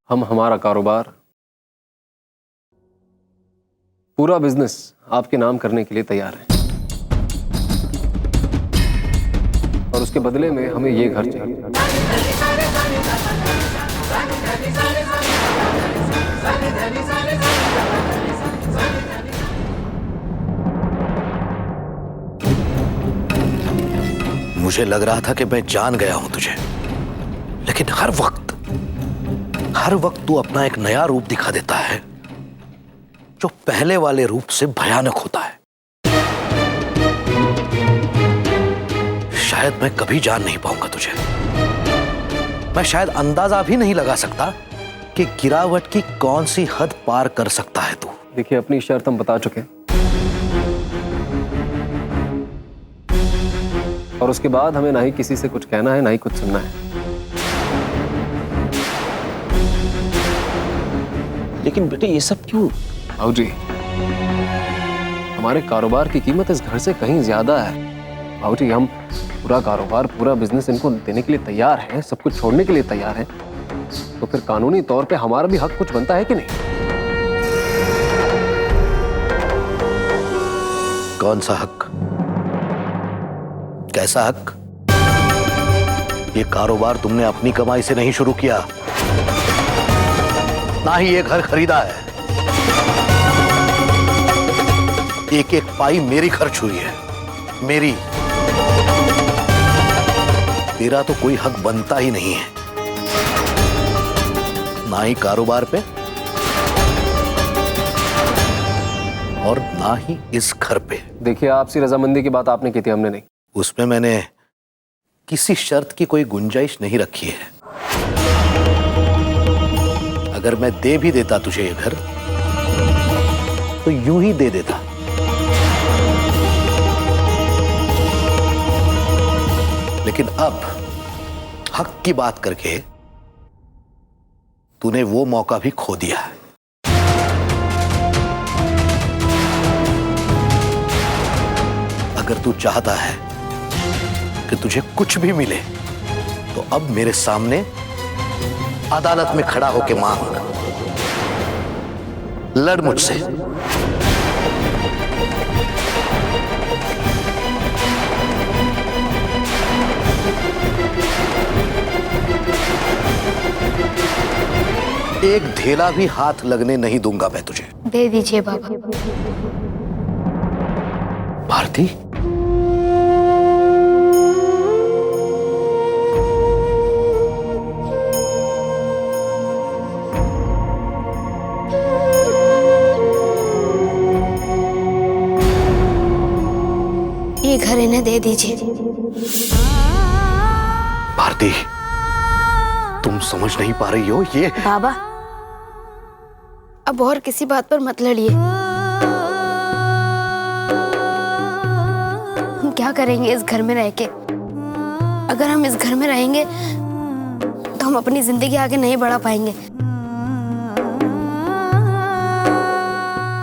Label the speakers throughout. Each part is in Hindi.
Speaker 1: हम हमारा कारोबार, पूरा बिजनेस आपके नाम करने के लिए तैयार हैं। और उसके बदले में हमें ये घर चाहिए।
Speaker 2: मुझे लग रहा था कि मैं जान गया हूं तुझे, लेकिन हर वक्त तू अपना एक नया रूप दिखा देता है जो पहले वाले रूप से भयानक होता है। शायद मैं कभी जान नहीं पाऊंगा तुझे। मैं शायद अंदाजा भी नहीं लगा सकता कि गिरावट की कौन सी हद पार कर सकता है तू।
Speaker 1: देखिए, अपनी शर्त हम बता चुके हैं और उसके बाद हमें ना ही किसी से कुछ कहना है, ना ही कुछ सुनना है।
Speaker 3: लेकिन बेटे ये सब क्यों?
Speaker 1: आओ जी, हमारे कारोबार की कीमत इस घर से कहीं ज्यादा है। आओ जी, हम पूरा कारोबार, पूरा बिजनेस इनको देने के लिए तैयार हैं, सब कुछ छोड़ने के लिए तैयार हैं। तो फिर कानूनी तौर पे हमारा भी हक कुछ बनता है कि नहीं?
Speaker 2: कौन सा हक? कैसा हक? ये कारोबार तुमने अपनी कमाई से नहीं शुरू किया, ना ही ये घर खरीदा है। एक एक पाई मेरी खर्च हुई है, मेरी। तेरा तो कोई हक बनता ही नहीं है, ना ही कारोबार पे और ना ही इस घर पे।
Speaker 1: देखिए, आपसी रजामंदी की बात आपने की थी, हमने नहीं।
Speaker 2: उसमें मैंने किसी शर्त की कोई गुंजाइश नहीं रखी है। अगर मैं दे भी देता तुझे ये घर, तो यूं ही दे देता। लेकिन अब हक की बात करके तूने वो मौका भी खो दिया है। अगर तू चाहता है कि तुझे कुछ भी मिले, तो अब मेरे सामने अदालत में खड़ा होके मांग, लड़ मुझसे। एक ढेला भी हाथ लगने नहीं दूंगा मैं तुझे।
Speaker 4: दे दीजिए बाबा।
Speaker 2: भारती,
Speaker 4: ये घर इन्हें दे दीजिए।
Speaker 2: भारती, तुम समझ नहीं पा रही हो ये।
Speaker 4: बाबा, अब और किसी बात पर मत लड़िए। हम क्या करेंगे इस घर में रह के? अगर हम इस घर में रहेंगे तो हम अपनी जिंदगी आगे नहीं बढ़ा पाएंगे।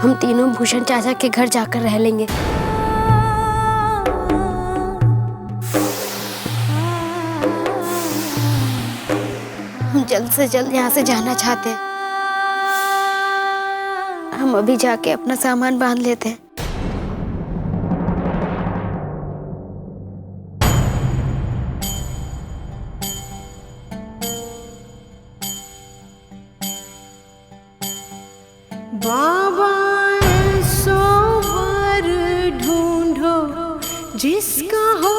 Speaker 4: हम तीनों भूषण चाचा के घर जाकर रह लेंगे। हम जल्द से जल्द यहाँ से जाना चाहते हैं। हम अभी जाके अपना सामान बांध लेते हैं।
Speaker 5: बाबा ऐसो वर ढूंढो जिसका हो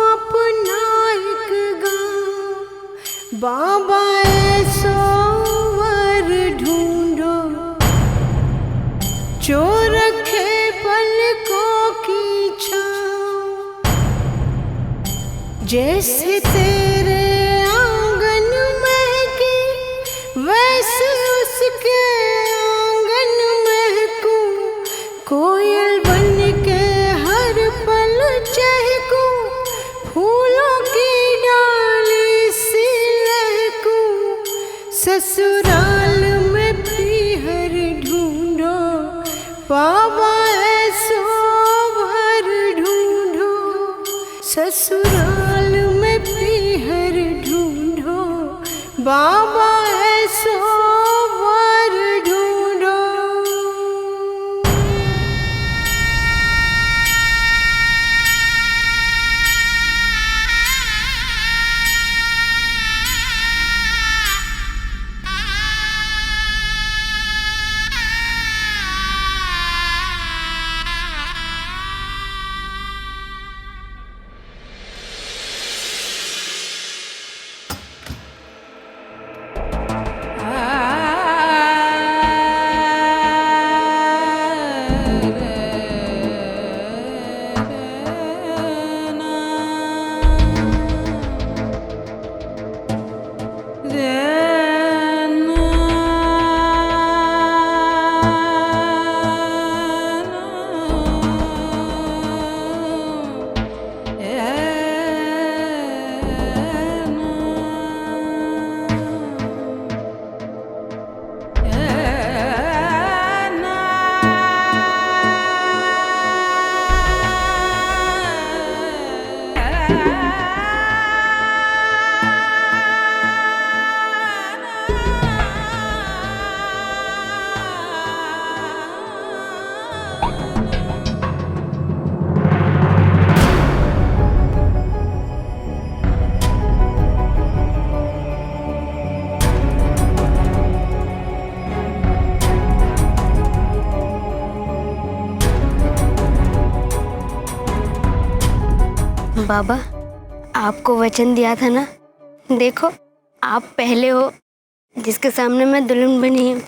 Speaker 5: अपना एक गाँव। बाबा ऐसो वर ढूंढो जो रखे पलकों की छाँव। जैसे तेरे आंगन महके वैसे उसके कोयल बन के हर पल चहकूं, फूलों की डाली सी लहकूं। ससुराल में पीहर ढूंढो, बाबा ऐसो भर ढूंढो। ससुराल में पीहर ढूंढो, बाबा ऐसो
Speaker 4: बाबा, आपको वचन दिया था ना, देखो आप पहले हो जिसके सामने मैं दुल्हन बनी हूँ।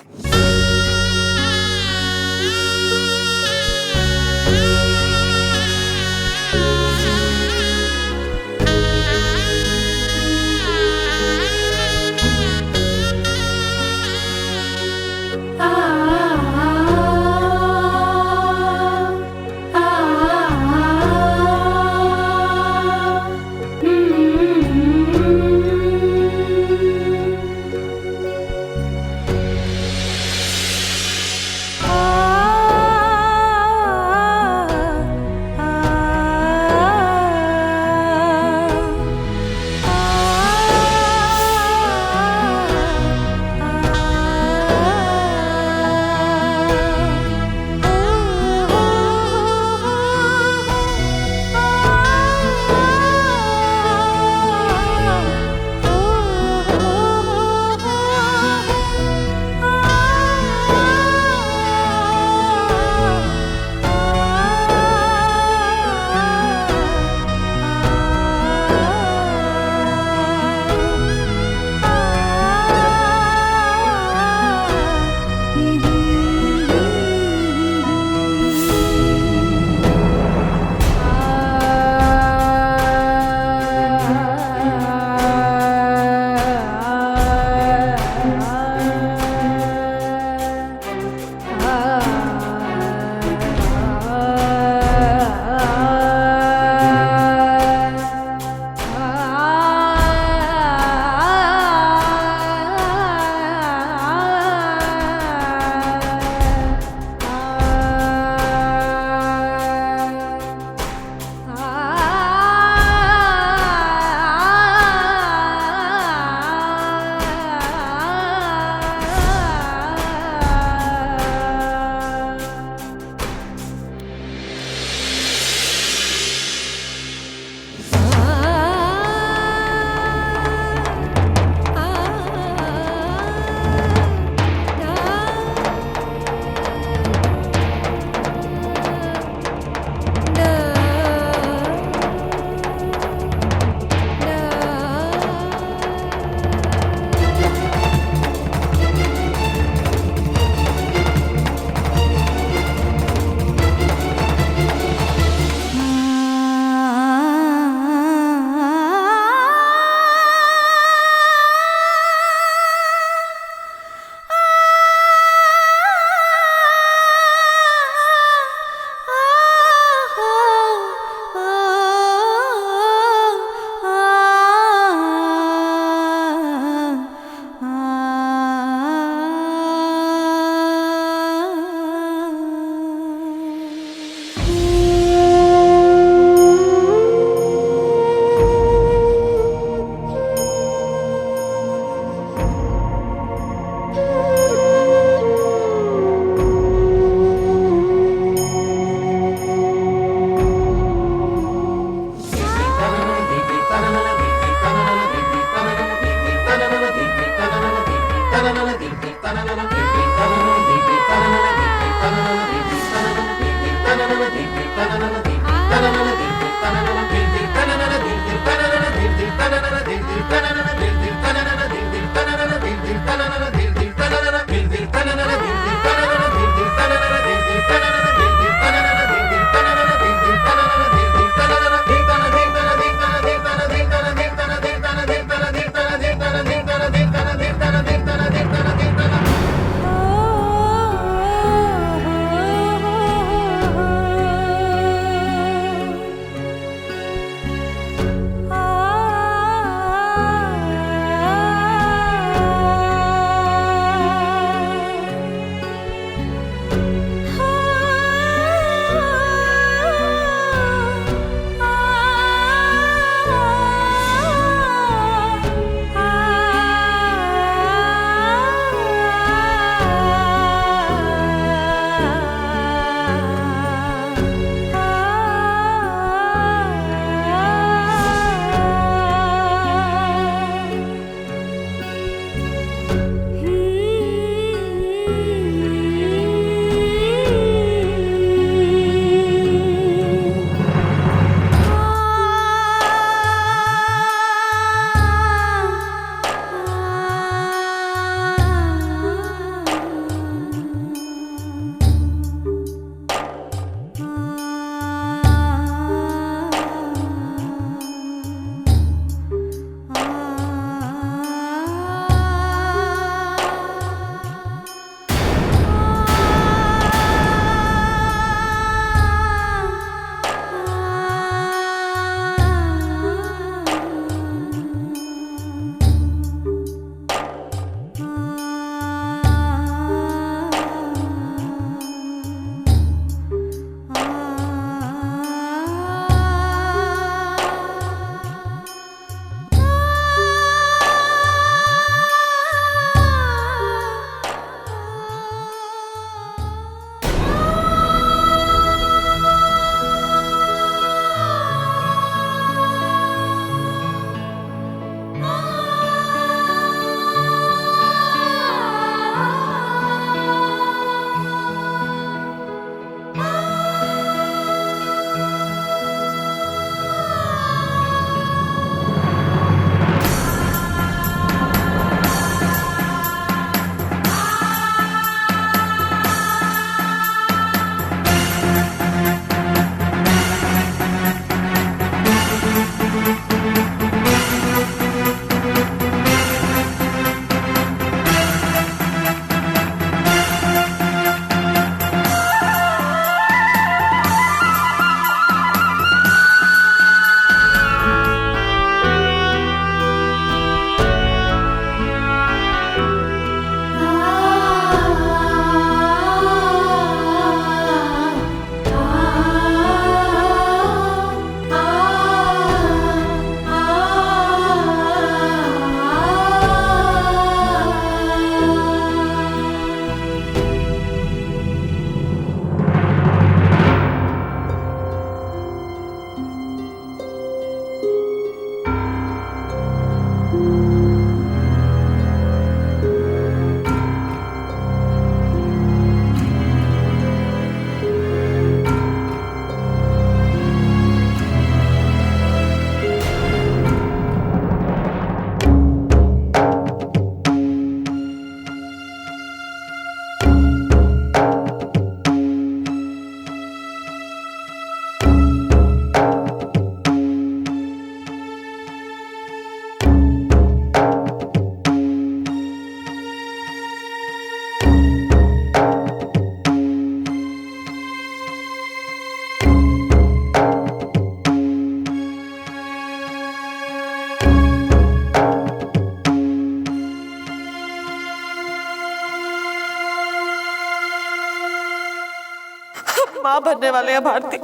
Speaker 6: माँ बनने वाले हैं भारती।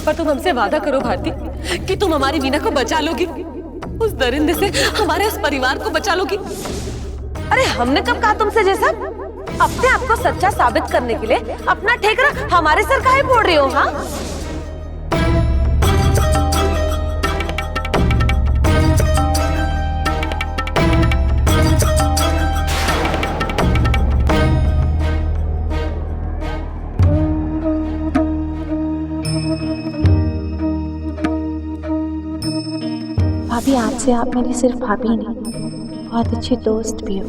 Speaker 6: पर तुम हमसे वादा करो भारती कि तुम हमारी वीना को बचा लोगी, उस दरिंदे से हमारे इस परिवार को बचा लोगी।
Speaker 7: अरे हमने कब कहा तुमसे जैसा? अपने आप को सच्चा साबित करने के लिए अपना ठेकरा हमारे सर काहे फोड़ रही हो? हाँ,
Speaker 8: भाभी आज से आप मेरी सिर्फ भाभी नहीं, बहुत अच्छी दोस्त भी हो।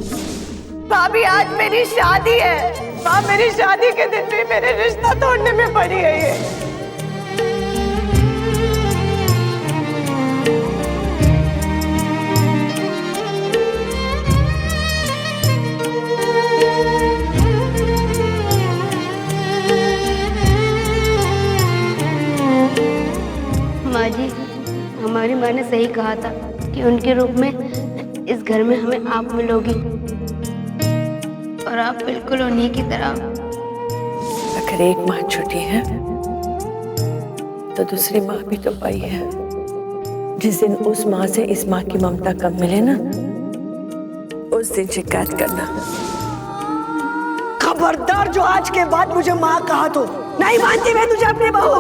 Speaker 5: भाभी आज मेरी शादी है। माँ मेरी शादी के दिन भी मेरे रिश्ता तोड़ने में पड़ी है ये।
Speaker 4: माँ जी, हमारी माँ ने सही कहा था कि उनके रूप में इस घर में हमें आप मिलोगी, और आप बिल्कुल उन्हीं की तरह।
Speaker 6: अगर एक माँ छुटी है तो दूसरी माँ भी तो पाई है। जिस दिन उस माँ से इस माँ की ममता कम मिले ना, उस दिन शिकायत करना।
Speaker 5: खबरदार जो आज के बाद मुझे माँ कहा तो नहीं मानती मैं तुझे अपनी बहू,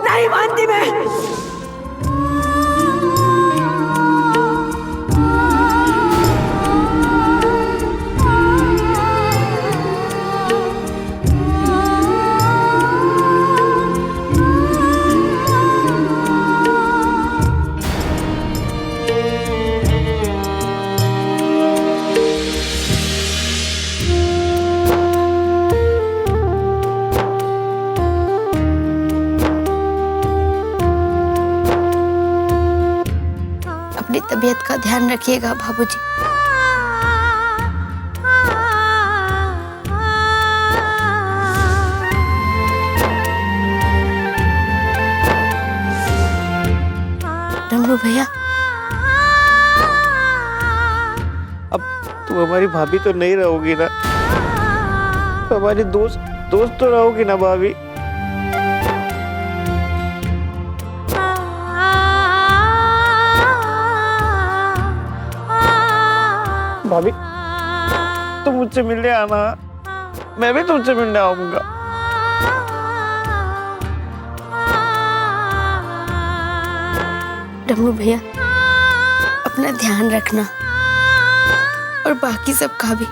Speaker 5: नहीं मानती मैं।
Speaker 4: अपनी तबीयत का ध्यान रखिएगा बाबूजी। डमरू भैया,
Speaker 3: अब तुम हमारी भाभी तो नहीं रहोगी ना, हमारी दोस्त तो रहोगी ना भाभी। भाभी तुम मुझसे मिलने आना, मैं भी तुमसे मिलने आऊंगा।
Speaker 4: डमरू भैया, अपना ध्यान रखना और बाकी सबका भी।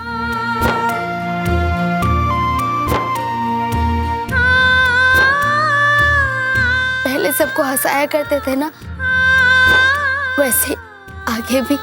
Speaker 4: पहले सबको हंसाया करते थे ना, वैसे आगे भी।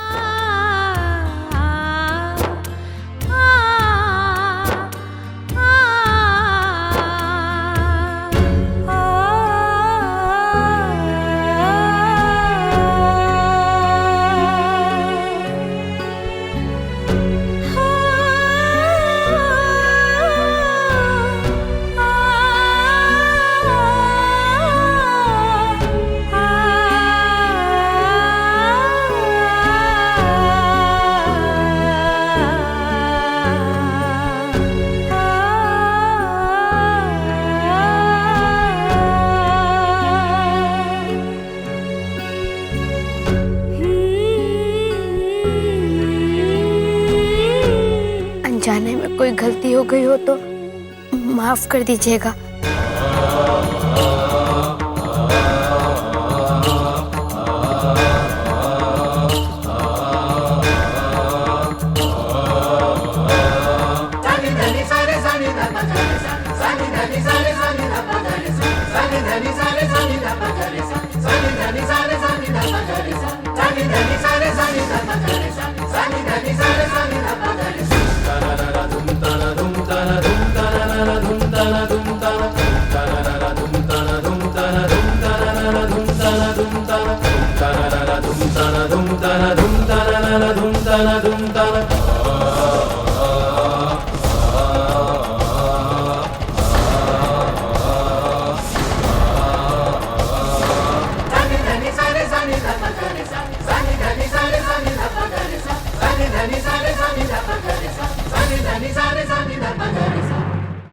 Speaker 4: जाने में कोई गलती हो गई हो तो माफ कर दीजिएगा।